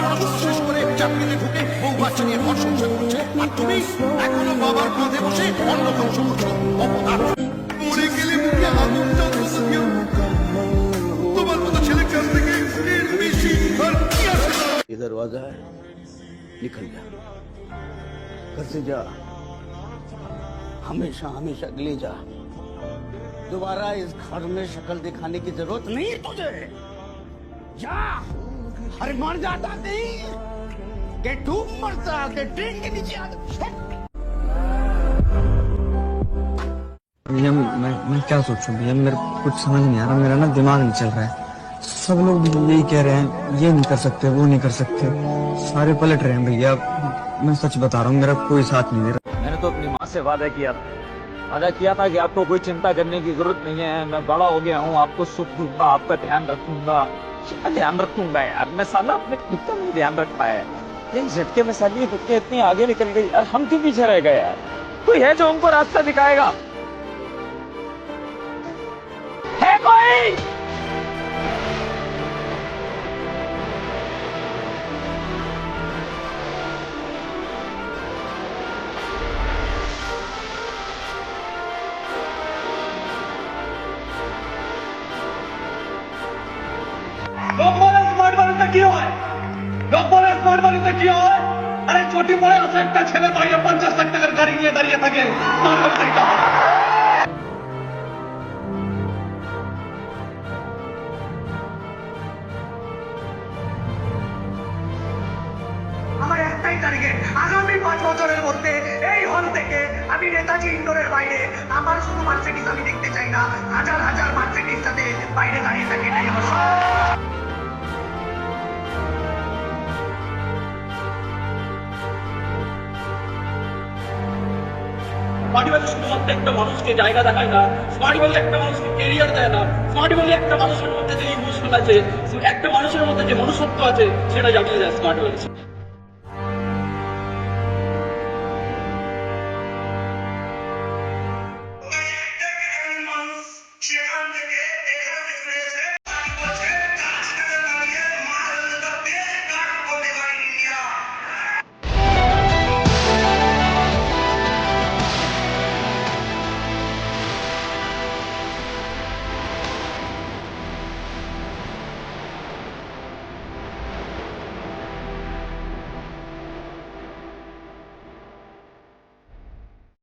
পড়াশোনা শেষ করে চাকরিতে ঢুকে বউ বাচ্চা নিয়ে ঘর সংসার করছে, আর তুমি এখনো বাবার কাঁধে বসে অন্ন ধ্বংস করছো। অপদার্থ, মরে গেলে মুখে আগুনটা অন্তত দিও। তোমার মতো ছেলের কাছ থেকে এর বেশি আর কি আসে? इधर वादा है, निकल जा, घर से जा, हमेशा हमेशा के लिए जा। दोबारा इस घर में शक्ल दिखाने की जरूरत नहीं है तुझे। जा, अरे मर जाता नहीं कि डूब मरता कि ट्रेन के नीचे आ। भैया मैं क्या सोचूं भैया, मेरे कुछ समझ नहीं आ रहा, मेरा ना दिमाग नहीं चल रहा है। सब लोग भी यही कह रहे हैं, ये नहीं कर सकते, वो नहीं कर सकते, सारे पलट रहे हैं भैया। मैं सच बता रहा हूँ, मेरा कोई साथ नहीं दे रहा। मैंने तो अपनी माँ से वादा किया था कि आपको कोई चिंता करने की जरूरत नहीं है, मैं बड़ा हो गया हूँ, आपको सुख दूंगा, आपका ध्यान रखूंगा। क्या ध्यान रखूंगा यार, मैं साला अपने खुद का नहीं ध्यान रख पाया। ये झटके में साली खुद इतनी आगे निकल गई यार, हम क्यों पीछे रह गए यार? कोई है जो हमको रास्ता दिखाएगा? है कोई? স্মার্ট বাড়িতে কি হয়? স্মার্ট বাড়িতে কি হয়? আরে চটি পড়ে আছে একটা ছেলে বাইরে 50 লাখ টাকার গাড়ি নিয়ে দাঁড়িয়ে থাকে। আমার একটাই টার্গেট, আগামী 5 বছরের মধ্যে এই হল থেকে আমি নেতাজি ইন্ডোরের বাইরে আমার শুধু মার্সিডিজ আমি দেখতে চাই না, হাজার হাজার মার্সিডিজ সাথে বাইরে দাঁড়িয়ে থাকে। এটাই আমার স্মার্ট ভ্যালু শুধুমাত্র একটা মানুষকে জায়গা দেখায় না, স্মার্ট ভ্যালু একটা মানুষকে কেরিয়ার দেয় না, স্মার্ট ভ্যালু একটা মানুষের মধ্যে যে ইমোশন আছে, একটা মানুষের মধ্যে যে মনুষ্যত্ব আছে সেটা জানিয়ে দেয় স্মার্ট ভ্যালু।